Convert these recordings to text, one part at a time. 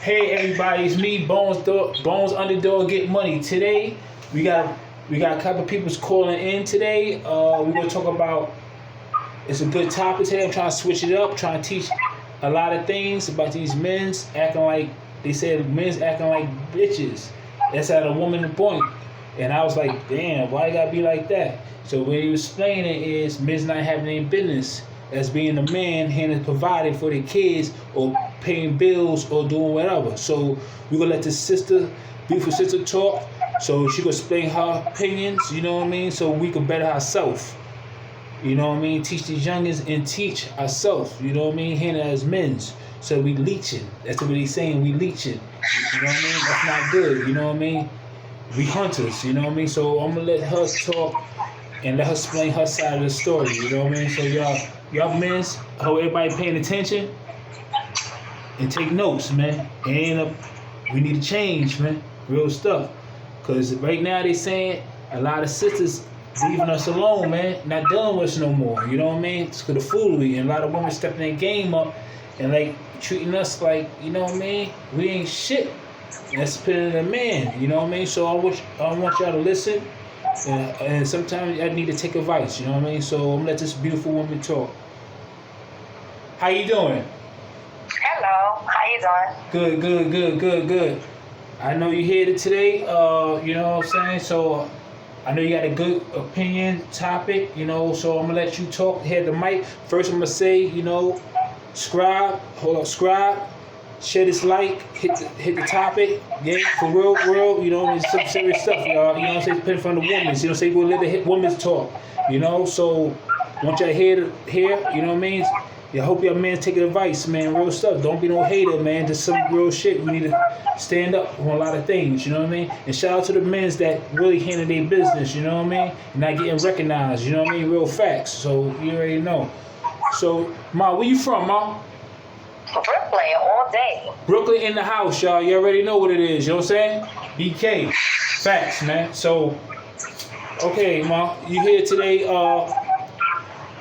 Hey everybody, it's me, Bones Underdog Get Money. Today we got a couple people's calling in today. We're gonna talk about it's a good topic today. I'm trying to switch it up, trying to teach a lot of things about these men's acting like they said men's acting like bitches. That's how the woman point. And I was like, damn, why you gotta be like that? So what he was explaining is men's not having any business as being a man and providing for their kids or paying bills or doing whatever. So we're gonna let the beautiful sister talk so she can explain her opinions, you know what I mean? So we can better ourselves. You know what I mean? Teach these youngins and teach ourselves, you know what I mean? Here as men's. So we leeching. That's what he's saying, we leeching. You know what I mean? That's not good, you know what I mean? We hunters, you know what I mean? So I'm gonna let her talk and let her explain her side of the story, you know what I mean? So y'all men's, hope everybody paying attention and take notes, man. We need to change, man. Real stuff. Cause right now they saying a lot of sisters leaving us alone, man. Not dealing with us no more. You know what I mean? It's cause of foolery. And a lot of women stepping their game up and like treating us like, you know what I mean? We ain't shit. And that's depending on the man. You know what I mean? So I want y'all to listen. And sometimes I need to take advice. You know what I mean? So I'm gonna let this beautiful woman talk. How you doing? Hello, how you doing? Good. I know you're here today, you know what I'm saying? So I know you got a good opinion, topic, you know, so I'm gonna let you talk, hear the mic. First I'm gonna say, you know, subscribe, share this like, hit the topic, yeah, for real, you know, it's some serious stuff, y'all, you know what I'm saying, depending from the women, you know, say we'll let the women's talk, you know, so want y'all here, you know what I mean? I hope y'all men take advice, man. Real stuff. Don't be no hater, man. Just some real shit. We need to stand up on a lot of things, you know what I mean? And shout out to the men that really handle their business, you know what I mean? And not getting recognized, you know what I mean? Real facts. So you already know. So, Ma, where you from, Ma? Brooklyn all day. Brooklyn in the house, y'all. You already know what it is, you know what I'm saying? BK. Facts, man. So, okay, Ma, you here today,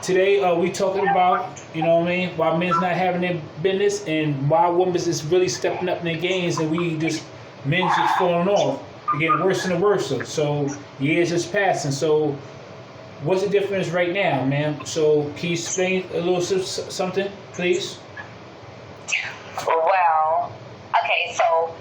Today, we talking about, you know what I mean, why men's not having their business and why women is really stepping up in their games and men's just falling off. They're getting worse and worse. So, years just passing. So, what's the difference right now, man? So, can you explain a little something, please? Well, okay, so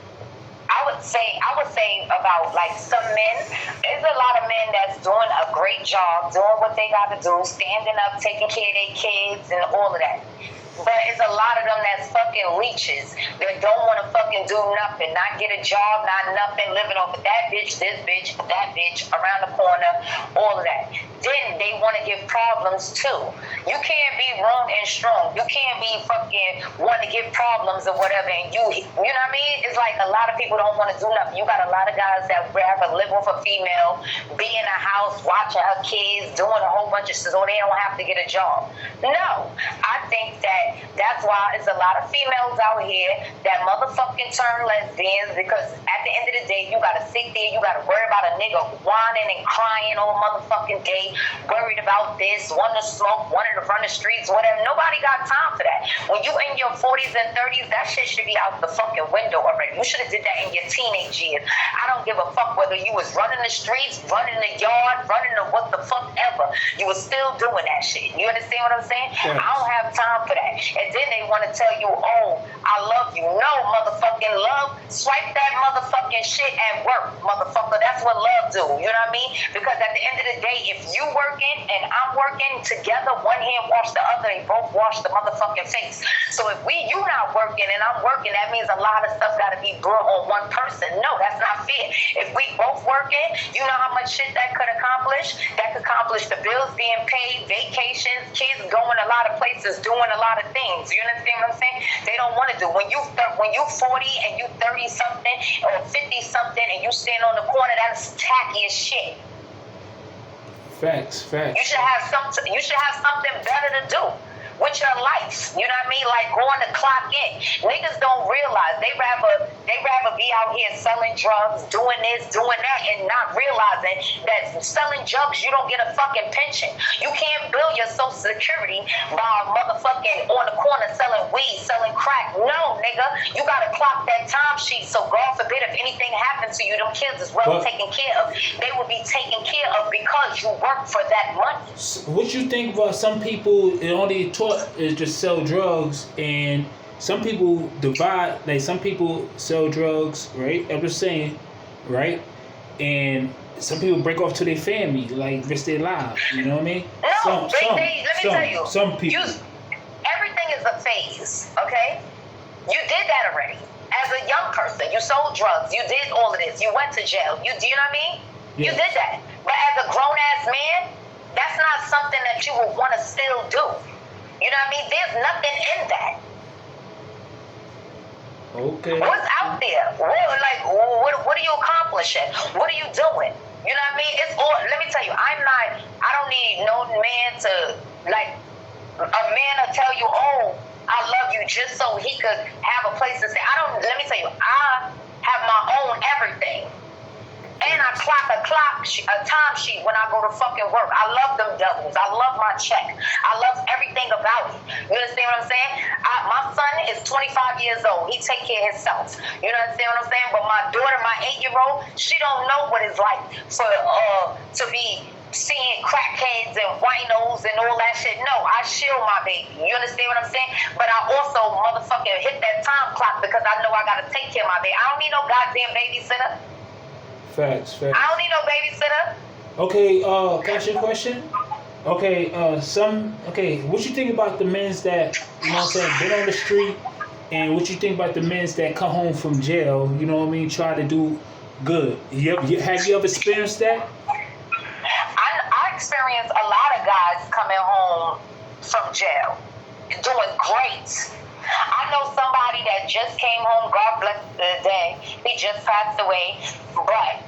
I would say about like some men, there's a lot of men that's doing a great job, doing what they gotta do, standing up, taking care of their kids and all of that. But it's a lot of them that's fucking leeches that don't want to fucking do nothing, not get a job, not nothing, living off of that bitch, this bitch, that bitch, around the corner, all of that. Then they want to give problems too. You can't be wrong and strong. You can't be fucking want to give problems or whatever. And you know what I mean? It's like a lot of people don't want to do nothing. You got a lot of guys that rather live with a female, be in a house, watching her kids, doing a whole bunch of stuff so they don't have to get a job. No, I think that's why there's a lot of females out here that motherfucking turn lesbians because at the end of the day, you gotta sit there, you gotta worry about a nigga whining and crying all motherfucking day, worried about this, wanting to smoke, wanting to run the streets, whatever. Nobody got time for that. When you in your 40s and 30s, that shit should be out the fucking window already. You should have did that in your teenage years. I don't give a fuck whether you was running the streets, running the yard, running the what the fuck ever. You was still doing that shit. You understand what I'm saying? Yes. I don't have time for that. And then they want to tell you, oh, I love you. No, motherfucking love. Swipe that motherfucking shit at work, motherfucker. That's what love do. You know what I mean? Because at the end of the day, if you working and I'm working together, one hand wash the other, they both wash the motherfucking face. So if you not working and I'm working, that means a lot of stuff got to be brought on one person. No, that's not fair. If we both working, you know how much shit that could accomplish? That could accomplish the bills being paid, vacations, kids going a lot of places, doing a lot of things. You understand what I'm saying? They don't want to do. When you 40 and you 30 something or 50 something and you stand on the corner, that's tacky as shit. Facts. You should have something better to do with your life. You know what I mean? Like going to clock in. Niggas don't realize they rather be out here selling drugs, doing this, doing that, and not realizing that selling drugs, you don't get a fucking pension. You can't build your social security by motherfucking on the corner selling weed, selling crack. No, nigga. You gotta clock that time sheet, so God forbid if anything happens to you, them kids is well taken care of. They will be taken care of because you work for that money. What you think about some people, it only taught is just sell drugs, and some people divide, like some people sell drugs, right? I'm just saying, right? And some people break off to their family, like risk their lives, you know what I mean? No, let me tell you. Some people. Everything is a phase, okay? You did that already. As a young person, you sold drugs, you did all of this, you went to jail, do you know what I mean? Yes. You did that. But as a grown-ass man, that's not something that you would want to still do. You know what I mean? There's nothing in that. Okay. What's out there? What are you accomplishing? What are you doing? You know what I mean? It's all. Let me tell you, I don't need no man to, like, a man to tell you, oh, I love you, just so he could have a place to stay. Let me tell you, I have my own everything. And I clock a time sheet when I go to fucking work. I love them doubles. I love my check. I love everything about it. You understand what I'm saying? My son is 25 years old. He take care of himself. You understand what I'm saying? But my daughter, my 8-year-old, she don't know what it's like to be seeing crackheads and winos and all that shit. No, I shield my baby. You understand what I'm saying? But I also motherfucking hit that time clock because I know I gotta take care of my baby. I don't need no goddamn babysitter. Facts. I don't need no babysitter. Okay, can I ask you a question? Okay, what you think about the men's that, you know what I'm saying, been on the street, and what you think about the men's that come home from jail, you know what I mean, try to do good? Have you ever experienced that? I experienced a lot of guys coming home from jail doing great. I know somebody that just came home, God bless the day, he just passed away, but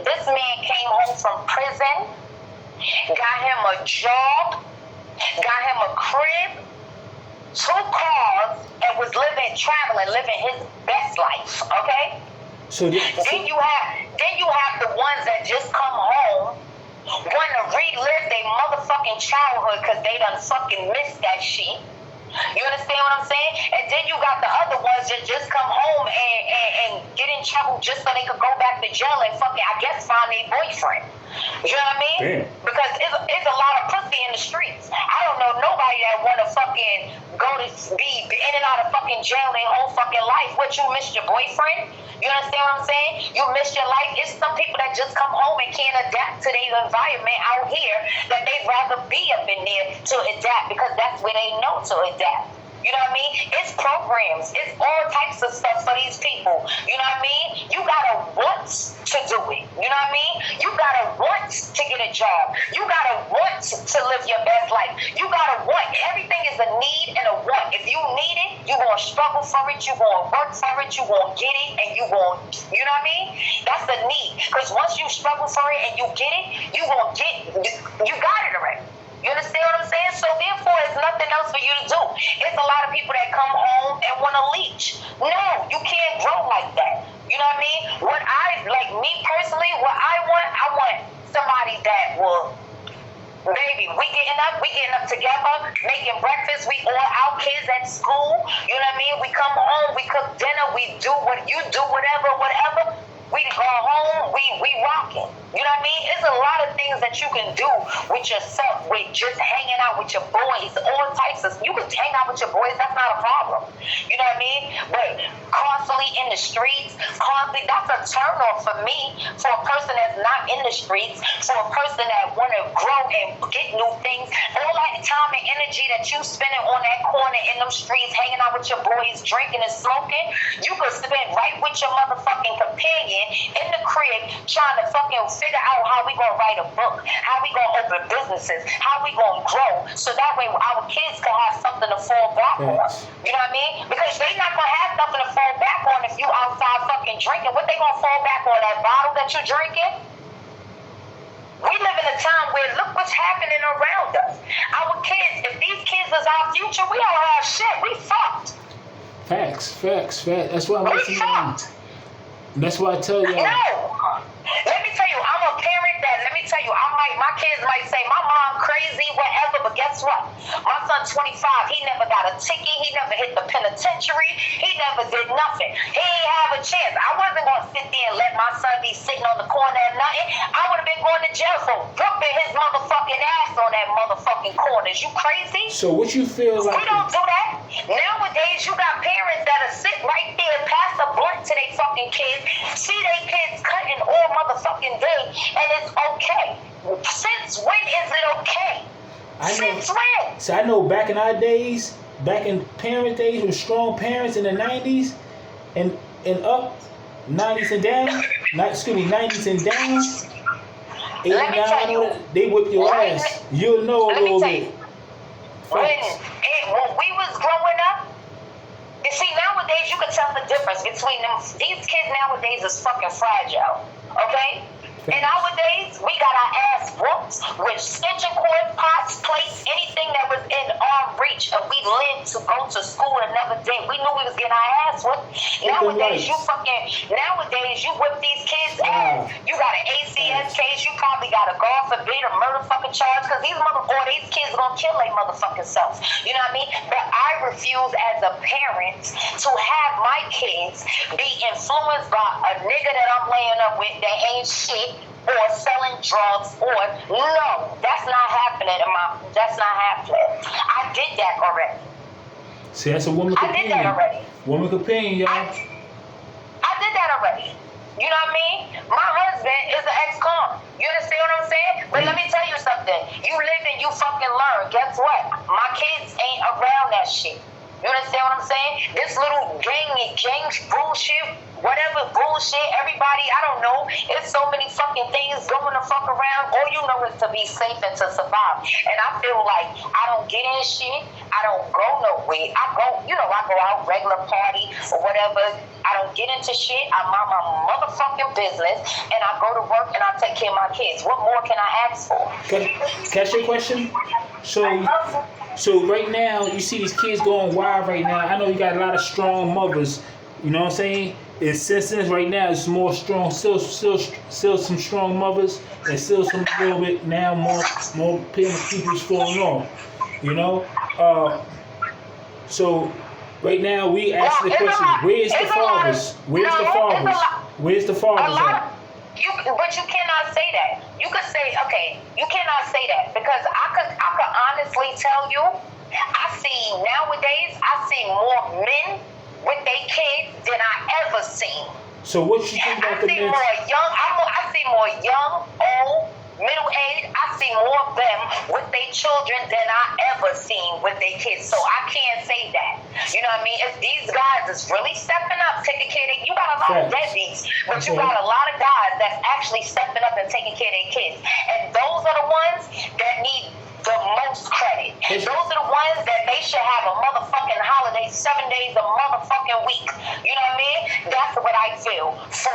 this man came home from prison, got him a job, got him a crib, 2 cars, and was living his best life, okay? Then you have the ones that just come home, want to relive their motherfucking childhood because they done fucking missed that shit. You understand what I'm saying? And then you got the other ones that just come home and get in trouble just so they could go back to jail and fucking, I guess, find their boyfriend. You know what I mean? Damn. Because it's a lot of pussy in the streets. I don't know nobody that want to fucking go to be in and out of fucking jail their whole fucking life. What, you missed your boyfriend? You understand what I'm saying? You missed your life. It's some people that just come home and can't adapt to their environment out here, that they'd rather be up in there to adapt because that's where they know to adapt. You know what I mean? It's programs. It's all types of stuff for these people. You know what I mean? You gotta want to do it. You know what I mean? You gotta want to get a job. You gotta want to live your best life. You gotta want. Everything is a need and a want. If you need it, you're gonna struggle for it. You're gonna work for it. You're gonna get it, and you know what I mean? That's the need. Because once you struggle for it and you get it, you got it already. You understand what I'm saying? So therefore, there's nothing else for you to do. It's a lot of people that come home and want to leech. No, you can't grow like that. You know what I mean? Me personally, what I want somebody that will, baby, we getting up together, making breakfast, we all our kids at school, you know what I mean? We come home, we cook dinner, we do what you do, whatever. We go home, we rocking. You know what I mean? It's a lot of things that you can do with yourself, with just hanging out with your boys, all types of. You can hang out with your boys, that's not a problem. You know what I mean? But constantly in the streets, that's a turn off for me, for a person that's not in the streets, for a person that want to grow and get new things. All that time and energy that you spending on that corner in them streets, hanging out with your boys, drinking and smoking, you could spend right with your motherfucking companion in the crib trying to fucking figure out how we gonna write a book, how we gonna open businesses, how we gonna grow, so that way our kids can have something to fall back on. You know what I mean? Because they not gonna have nothing to fall back on if you outside fucking drinking. What they gonna fall back on? That bottle that you drinking? We live in a time where look what's happening around us. Our kids, if these kids is our future, we don't have shit. We fucked. Facts. That's what I'm listening to. That's why I tell y'all. No. Let me tell you, I'm a parent that, my kids might say, my mom crazy, whatever, but guess what? My son 25, he never got a ticket, he never hit the penitentiary, he never did nothing. He ain't have a chance. I wasn't going to sit there and let my son be sitting on the corner and nothing. I would have been going to jail for whooping his motherfucking ass on that motherfucking corner. Is you crazy? So what you feel like? We don't do that. Nowadays, you got parents that'll sit right there and pass a blunt to their fucking kids, see their kids cutting all motherfucking day, and it's okay. Since when is it okay? Since when? So I know back in our days, back in parent days with strong parents in the 90s and up, 90s and down, 90s and down, 89, they whip your ass. You'll know a little bit. When we was growing up, you see, nowadays you can tell the difference between them. These kids nowadays is fucking fragile, okay? And nowadays, we got our ass whooped with stitching cord, pots, plates, anything that was in arm reach, and we lived to go to school another day. We knew we was getting our ass whooped. Nowadays, you whip these kids' ass. You got an ACS case, you probably got a God forbid a murder fucking charge, because these kids gonna kill their motherfucking selves. You know what I mean? But I refuse as a parent to have my kids be influenced by a nigga that I'm laying up with that ain't shit, or selling drugs, or no, that's not happening. That's not happening. I did that already. See, that's a woman companion. I did that already. Woman companion, y'all. I did that already. You know what I mean? My husband is an ex-con. You understand what I'm saying? But let me tell you something. You live and you fucking learn. Guess what? My kids ain't around that shit. You understand what I'm saying? This little gang bullshit, whatever bullshit, everybody, I don't know. It's so many fucking things going to fuck around. All you know is to be safe and to survive. And I feel like I don't get in shit. I don't go nowhere. I go out regular party or whatever. I don't get into shit. I mind my motherfucking business, and I go to work and I take care of my kids. What more can I ask for? Can I ask you a question? So right now, you see these kids going wild right now. I know you got a lot of strong mothers. You know what I'm saying? It's since right now, it's more strong, still some strong mothers, and still some little bit now more people's falling off. You know? So right now we ask the question: where's the fathers? Where's the fathers? Where's the fathers at? But you cannot say that. You could say, okay, you cannot say that, because I could honestly tell you, nowadays I see more men with their kids than I ever seen. So what you think about the men? I see more young, old, middle age. I see more of them with their children than I ever seen with their kids. So I can't say that. You know what I mean? If these guys is really stepping up, taking care of you got a lot of deadbeats, but you got a lot of guys that's actually stepping up and taking care of their kids. And those are the ones that need the most credit. Those are the ones that they should have a motherfucking holiday 7 days a motherfucking week. You know what I mean? That's what I feel for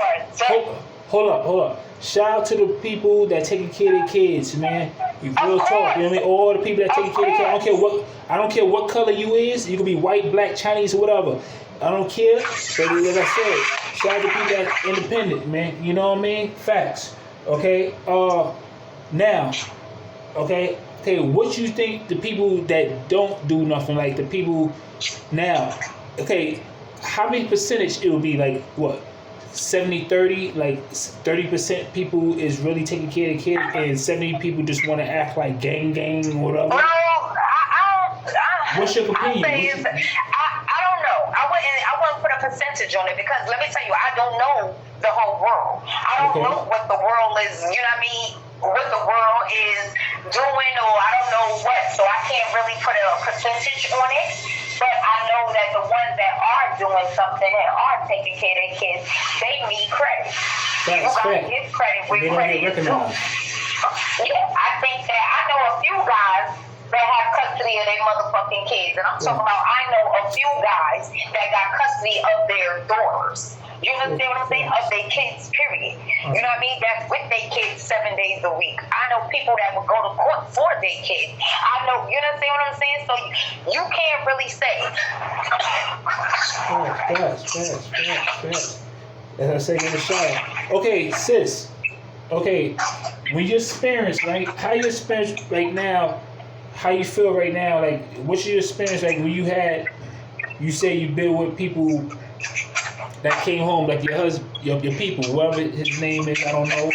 them. Hold up. Shout out to the people that taking care of their kids, man. You real talk, you know what I mean? All the people that taking care of their kids. I don't care what color you is. You can be white, black, Chinese, or whatever. I don't care. But like I said, shout out to people that's independent, man. You know what I mean? Facts. Okay. Now, okay, what you think the people that don't do nothing, like the people now, okay, how many percentage it would be, like what? 70-30, like 30% people is really taking care of the kid, and 70 people just want to act like gang or whatever. No, what's your opinion? I don't know. I wouldn't put a percentage on it, because let me tell you, I don't know the whole world. I don't know what the world is, you know what I mean? What the world is doing, or I don't know what, so I can't really put a percentage on it. But I know that the ones that are doing something and are taking care of their kids, they need credit. You gotta give credit where credit is due. Yeah, I think that I know a few guys that have custody of their motherfucking kids, and I'm talking about I know a few guys that got custody of their daughters. You understand what I'm saying? Of their kids, period. You know what I mean? That's with their kids 7 days a week. I know people that would go to court for their kids. I know, you understand what I'm saying? So you can't really say. Fast. As I say in the shower. Okay, sis. Okay, when your experience, right? How your experience right now? How you feel right now? Like, what's your experience like when you had? You say you been with people that came home, like your husband, your people, whoever his name is, I don't know,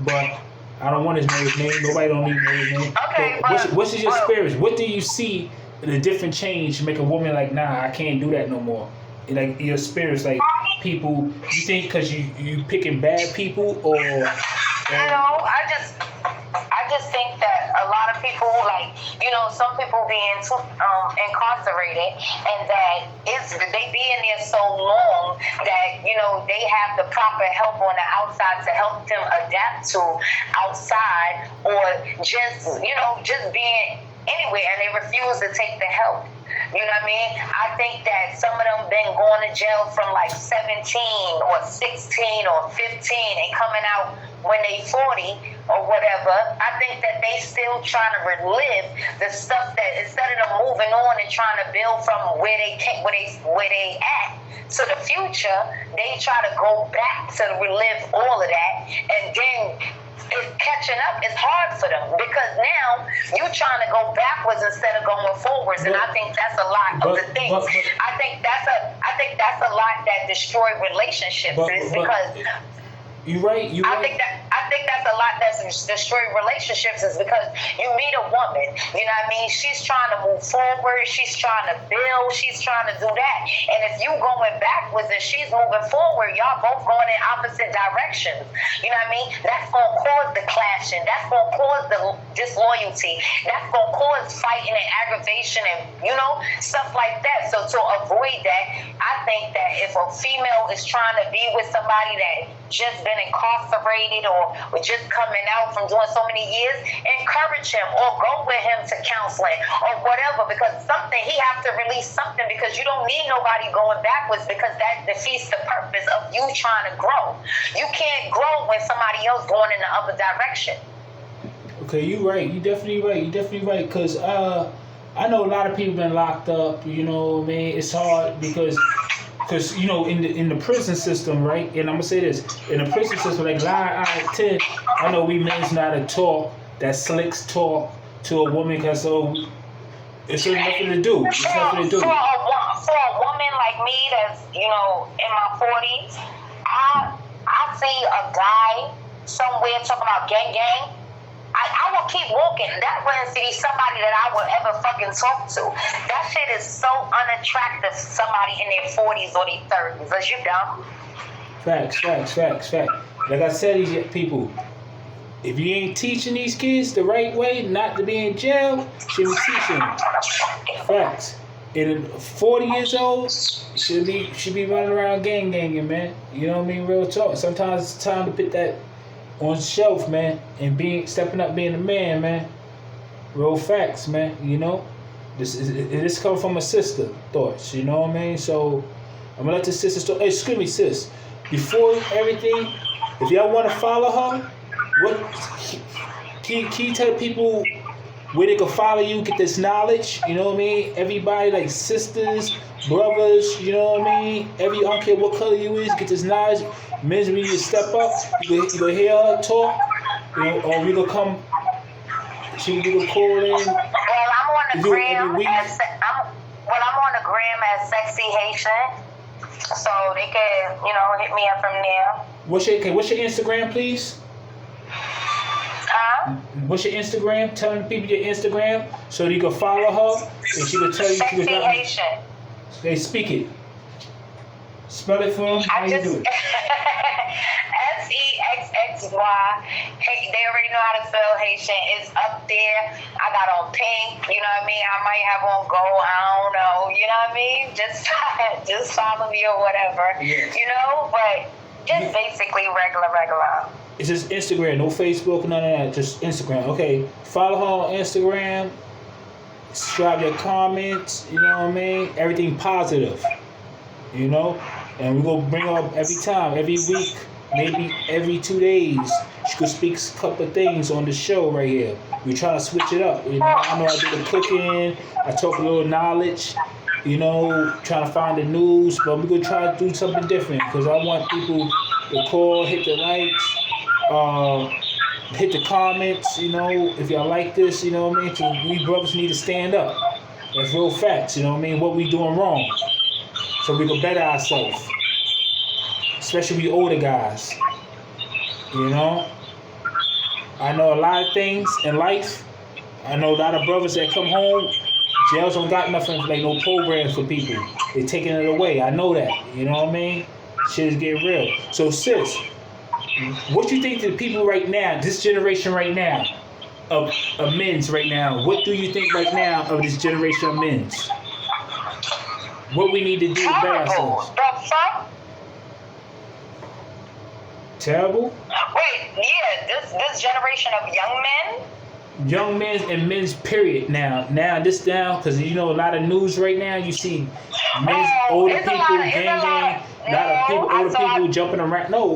but I don't want to know his name. Nobody don't need to know his name. Okay, but what's your experience? What do you see the different change to make a woman like, nah, I can't do that no more? Like your experience, like people, you think because you picking bad people or? I just think that a lot of people, like, some people being too incarcerated, and that they being there so long that they have the proper help on the outside to help them adapt to outside, or just being anywhere, and they refuse to take the help. You know what I mean? I think that some of them been going to jail from like 17 or 16 or 15 and coming out when they 40 or whatever. I think that they still trying to relive the stuff that, instead of them moving on and trying to build from where they at to the future, they try to go back to relive all of that, and then catching up is hard for them because now you're trying to go backwards instead of going forwards, and I think that's a lot of the things. I think that's a lot that destroy relationships because. You're right. I think that's a lot that's destroying relationships is because you meet a woman, you know what I mean? She's trying to move forward, she's trying to build, she's trying to do that. And if you going backwards and she's moving forward, y'all both going in opposite directions. You know what I mean? That's gonna cause the clashing, that's gonna cause the disloyalty, that's gonna cause fighting and aggravation and stuff like that. So to avoid that, I think that if a female is trying to be with somebody that just been incarcerated or just coming out from doing so many years, encourage him or go with him to counseling or whatever, because he have to release something, because you don't need nobody going backwards, because that defeats the purpose of you trying to grow. You can't grow when somebody else going in the other direction. Okay, you're right. You're definitely right. Because I know a lot of people been locked up. You know what I mean? It's hard because in the prison system, right? And I'm gonna say this: in the prison system, like 9 out of 10, I know we men's not to talk that slicks talk to a woman because it's nothing to do. It's nothing to do. For a woman like me that's in my 40s, I see a guy somewhere talking about gang. I will keep walking. That wouldn't be somebody that I would ever fucking talk to. That shit is so unattractive to somebody in their 40s or their 30s. Are you dumb? Facts. Like I said, these people, if you ain't teaching these kids the right way not to be in jail, should be teaching them. Facts. And 40 years old, should be running around ganging, man. You know what I mean? Real talk. Sometimes it's time to put that on the shelf, man, and stepping up, being a man. Real facts, man. This come from a sister thoughts. You know what I mean? So I'm gonna let the sister start. Hey, excuse me, sis. Before everything, if y'all want to follow her, can you tell people where they can follow you, get this knowledge? You know what I mean? Everybody, like sisters, brothers. You know what I mean? I don't care what color you is, get this knowledge. Men, we need to step up. You can hear her talk, or we can come. We can call in. Well, I'm on the gram as Sexy Haitian, so they can hit me up from there. What's your Instagram, please? What's your Instagram? Tell the people your Instagram so you can follow her and she can tell you. Sexy Haitian. Hey, speak it. Spell it for them. How you do it? SEXXY. Hey, they already know how to spell Haitian. It's up there. I got on pink. You know what I mean? I might have on gold. I don't know. You know what I mean? Just follow me or whatever. Yes. But just basically regular. It's just Instagram, no Facebook, none of that. Just Instagram. Okay. Follow her on Instagram. Subscribe your comments. You know what I mean? Everything positive. And we're going to bring her up every time, every week, maybe every 2 days. She could speak a couple of things on the show right here. We're trying to switch it up. I know I do the cooking. I talk a little knowledge. trying to find the news, but we're gonna try to do something different because I want people to call, hit the likes, hit the comments. If y'all like this, you know what I mean. 'Cause we brothers need to stand up. That's real facts. You know what I mean. What we doing wrong, so we can better ourselves, especially we older guys. I know a lot of things in life. I know a lot of brothers that come home. Jails don't got nothing, like no programs for people. They're taking it away. I know that. You know what I mean? Shit is getting real. So, sis, what you think to the people right now, this generation right now, of men's right now, what do you think right now of this generation of men's? What we need to do to better ourselves? The fuck? Terrible? Wait, yeah, this generation of young men? Young men and men's period now because a lot of news right now you see men's older people gang a lot of people older people jumping around. No,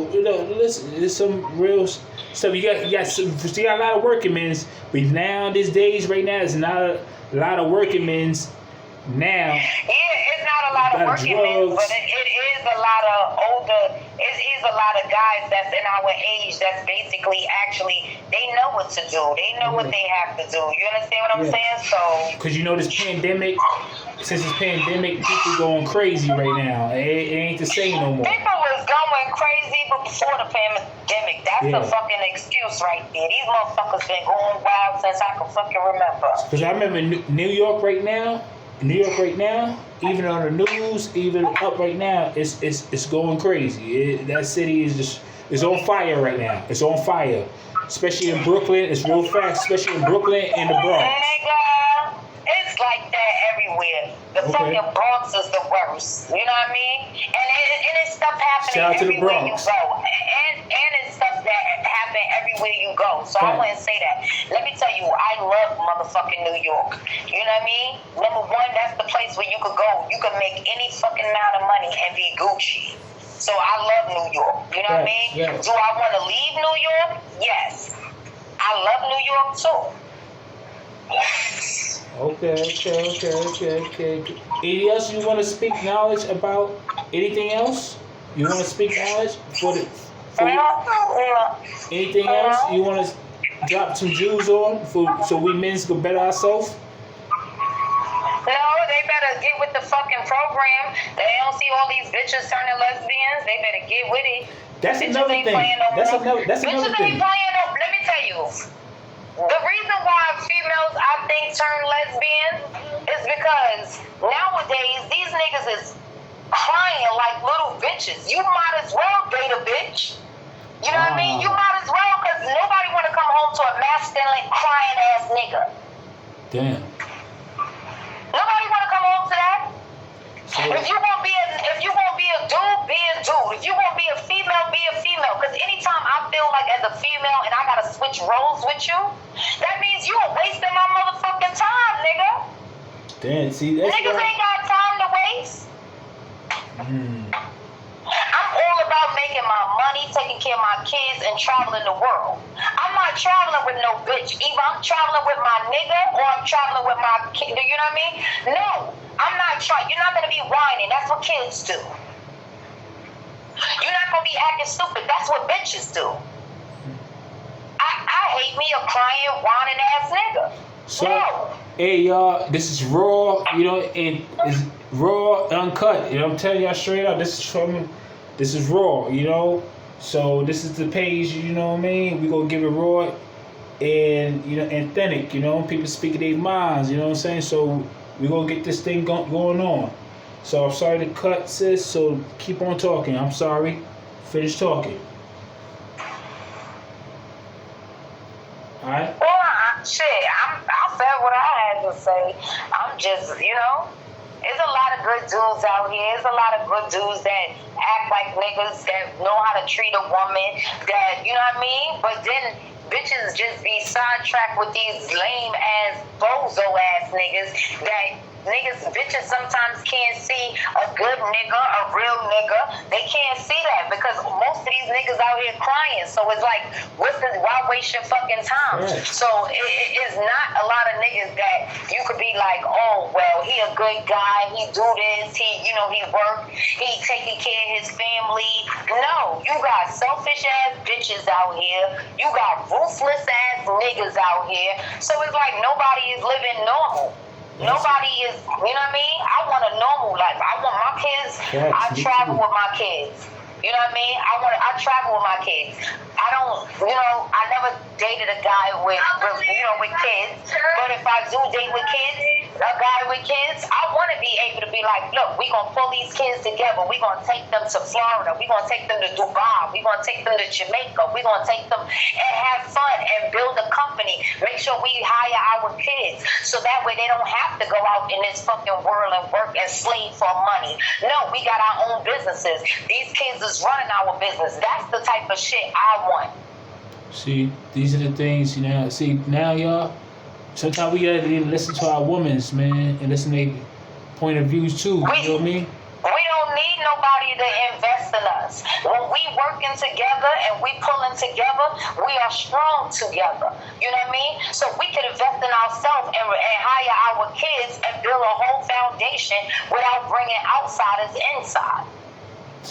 listen, there's some real stuff. You got a lot of working men's, but now these days right now it's not a lot of working men's now. Yeah, it's not a lot of working men, but it is a lot of older. It is a lot of guys that's in our age that's basically actually they know what to do. They know what they have to do. You understand what I'm saying? So because this pandemic, since this pandemic, people going crazy right now. It ain't the same no more. People was going crazy before the pandemic. That's a fucking excuse right there. These motherfuckers been going wild since I can fucking remember. Because I remember New York right now, even on the news, even up right now, it's going crazy. That city is on fire right now. It's on fire, especially in Brooklyn. It's real fast, especially in Brooklyn and the Bronx. Nigga, it's like that everywhere. The fucking Bronx is the worst. You know what I mean? And it's stuff happening Shout out to the everywhere you Bronx. go. And it's stuff that happen everywhere you go. So I wouldn't say that. Let me tell you, I love motherfucking New York. You know what I mean? Number one, that's the place where you could go. You could make any fucking amount of money and be Gucci. So I love New York. You know what I mean? Yes. Do I want to leave New York? Yes. I love New York too. Okay. Anything else you want to speak knowledge about? Anything else? You want to speak knowledge for anything else? You want to drop some jewels on so we men can better ourselves? No, they better get with the fucking program. They don't see all these bitches turning lesbians. They better get with it. That's bitches another ain't thing. That's another bitches thing. ain't playing no. Let me tell you. The reason why females, I think, turn lesbian is because nowadays these niggas is crying like little bitches. You might as well date a bitch. You know what I mean? You might as well, because nobody want to come home to a masculine, crying ass nigga. Damn. Nobody want to come home to that. So, If you want to be a dude, be a dude. If you want to be a female, be a female. Because anytime I feel like as a female and I gotta switch roles with you, that means you are wasting my motherfucking time, nigga. damn. See, that's Niggas ain't got time to waste. I'm all about making my money, taking care of my kids, and traveling the world. I'm not traveling with no bitch. Either I'm traveling with my nigga or I'm traveling with my kid. You know what I mean? No, I'm not trying. You're not gonna be whining. That's what kids do. You're not gonna be acting stupid. That's what bitches do. I hate me a crying, whining ass nigga. So, No. hey y'all, this is raw, and it's raw, uncut. I'm telling y'all straight up, this is raw, So this is the page, you know what I mean? We gonna give it raw and authentic, people speaking their minds, you know what I'm saying? So we gonna get this thing going on. So I'm sorry to cut, sis. So keep on talking. I'm sorry. Finish talking. All right. Well, I said what I had to say. I'm just, there's a lot of good dudes out here. There's a lot of good dudes that act like niggas, that know how to treat a woman, that, you know what I mean? But then bitches just be sidetracked with these lame ass, bozo ass niggas that bitches sometimes can't see a good nigga, a real nigga. They can't see that because most of these these niggas out here crying. So it's like, why waste your fucking time? Right. So it's not a lot of niggas that you could be like, oh, well, he a good guy, he do this, he work, he taking care of his family. No, you got selfish ass bitches out here. You got ruthless ass niggas out here. So it's like nobody is living normal. Nobody is, you know what I mean? I want a normal life. I want my kids. I travel with my kids. You know what I mean? I travel with my kids. I never dated a guy with kids. But if I do date with kids, a guy with kids, I want to be able to be like, look, we're going to pull these kids together. We're going to take them to Florida. We're going to take them to Dubai. We're going to take them to Jamaica. We're going to take them and have fun and build a company. Make sure we hire our kids so that way they don't have to go out in this fucking world and work and slave for money. No, we got our own businesses. These kids is running our business. That's the type of shit I want. See, these are the things, now y'all, sometimes we gotta listen to our women's, man, and listen to their point of views too, you know what I mean? We don't need nobody to invest in us. When we working together and we pulling together, we are strong together. You know what I mean? So we can invest in ourselves and hire our kids and build a whole foundation without bringing outsiders inside.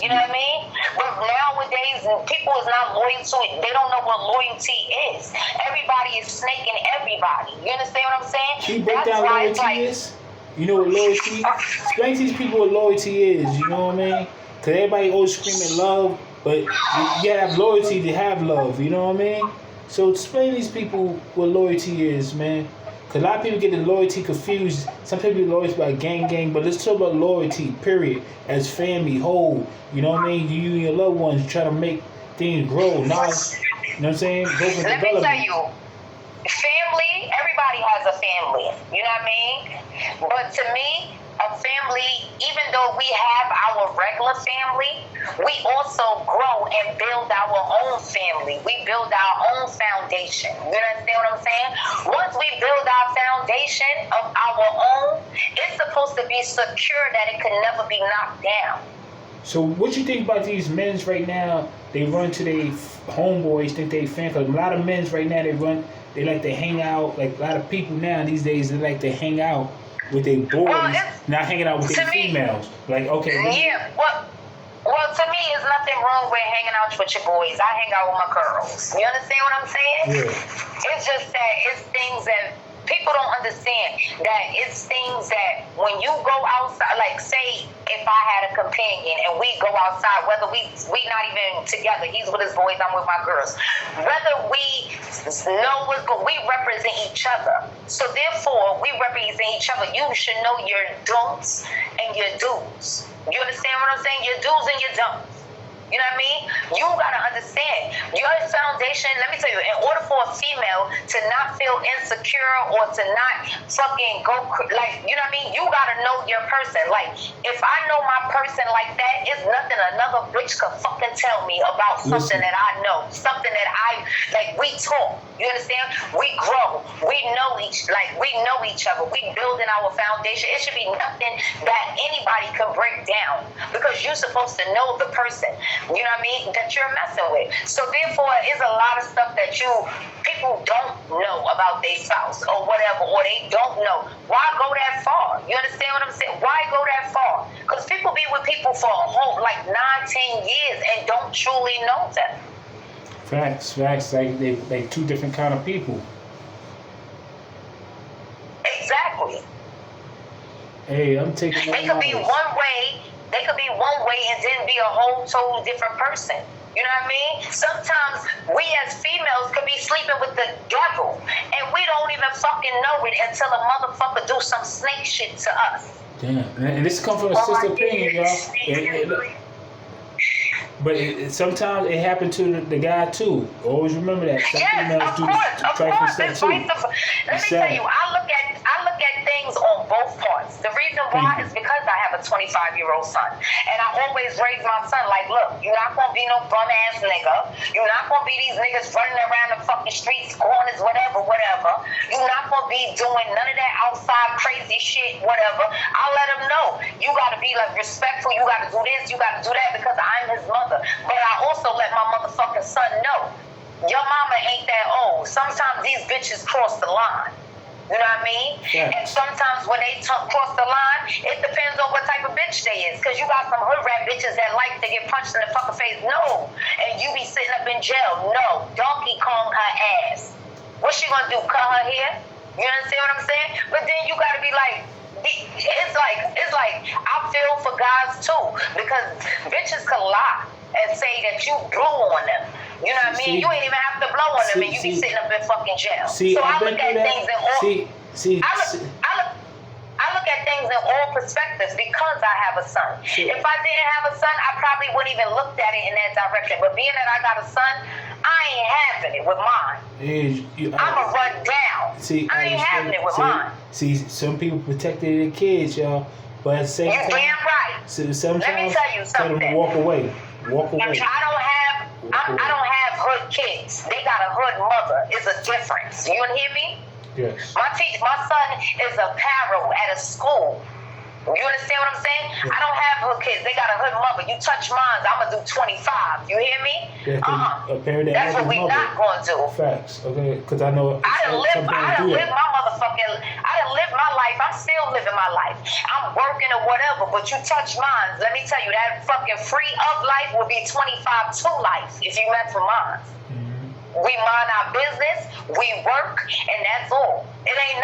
You know what I mean? But nowadays, people is not loyal to it. They don't know what loyalty is. Everybody is snaking everybody. You understand what I'm saying? Can you break down what loyalty is? You know what loyalty is? Explain to these people what loyalty is, you know what I mean? Because everybody always screaming love, but you gotta have loyalty to have love, you know what I mean? So explain to these people what loyalty is, man. Because a lot of people get the loyalty confused. Some people are loyal about gang, but let's talk about loyalty, period. As family, whole, you know what I mean? You and your loved ones try to make things grow. Now, you know what I'm saying? Go for Let development. me tell you, family, everybody has a family. You know what I mean? But to me, a family, even though we have our regular family, we also grow and build our own family. We build our own foundation. You understand what I'm saying? Once we build our foundation of our own, it's supposed to be secure that it can never be knocked down. So what you think about these men's right now? They run to their homeboys, think they fan. Cause a lot of men's right now, they like to hang out. Like a lot of people now these days, they like to hang out with their boys, not hanging out with their females. Like, okay. Yeah, well, to me, there's nothing wrong with hanging out with your boys. I hang out with my girls. You understand what I'm saying? Yeah. It's just that it's things that people don't understand. That it's things that when you go outside, like say if I had a companion and we go outside, whether we not even together, he's with his boys, I'm with my girls. Whether we know what's going, we represent each other. So therefore, we represent each other. You should know your don'ts and your do's. You understand what I'm saying? Your do's and your don'ts. You know what I mean? You gotta understand your foundation. Let me tell you, in order for a female to not feel insecure or to not fucking go like, you know what I mean? You gotta know your person. Like, if I know my person like that, it's nothing another bitch could fucking tell me about something that I know, something that we talk. You understand? We grow. We know each other. We building our foundation. It should be nothing that anybody can break down because you're supposed to know the person. You know what I mean? That you're messing with. So therefore, it's a lot of stuff that people don't know about their spouse or whatever, or they don't know. Why go that far? You understand what I'm saying? Why go that far? Because people be with people for a whole 9-10 years and don't truly know them. Facts. Like they two different kind of people. Exactly. Hey, I'm taking. They could be one way. They could be one way and then be a whole total different person. You know what I mean? Sometimes we as females could be sleeping with the devil and we don't even fucking know it until a motherfucker do some snake shit to us. Damn. And this comes from a sister opinion, y'all. But sometimes it happened to the guy too. Always remember that. Some females do trifling stuff too. Let me tell you, I look at things on both parts. The reason why is because I have a 25-year-old son, and I always raise my son like, look, you're not gonna be no bum ass nigga. You're not gonna be these niggas running around the fucking streets, corners, whatever. You're not gonna be doing none of that outside crazy shit, whatever. I'll let him know. You gotta be like respectful. You gotta do this. You gotta do that because I'm his mother. But I also let my son, no, your mama ain't that old. Sometimes these bitches cross the line. You know what I mean? Yeah. And sometimes when they cross the line, it depends on what type of bitch they is. Because you got some hood rat bitches that like to get punched in the fucking face. No. And you be sitting up in jail. No. Donkey Kong her ass. What's she gonna do? Cut her hair? You understand what I'm saying? But then you gotta be like, it's like I feel for guys too. Because bitches can lie and say that you blew on them. You know what I mean? You ain't even have to blow on them, and you be sitting up in fucking jail. So I look at things in all. I look at things in all perspectives because I have a son. If I didn't have a son, I probably wouldn't even looked at it in that direction. But being that I got a son, I ain't having it with mine. I'ma run down. I ain't having it with mine. See, some people protected their kids, y'all, but at the same time, damn right. Sometimes let me tell you something. Tell them to walk away. Walk away. I don't have hood kids. They got a hood mother. It's a difference. You hear me? Yes. My son is a paro at a school. You understand what I'm saying? Yeah. I don't have hood kids. They got a hood mother. You touch mine, I'm gonna do 25. You hear me? Yeah, that's what we not gonna do. Facts. Okay, because I know. I done live my motherfucking. I done live my life. I'm still living my life. I'm working or whatever. But you touch mine, let me tell you, that fucking free of life will be 25 to life if you meant for mine. We mind our business, we work, and that's all. It ain't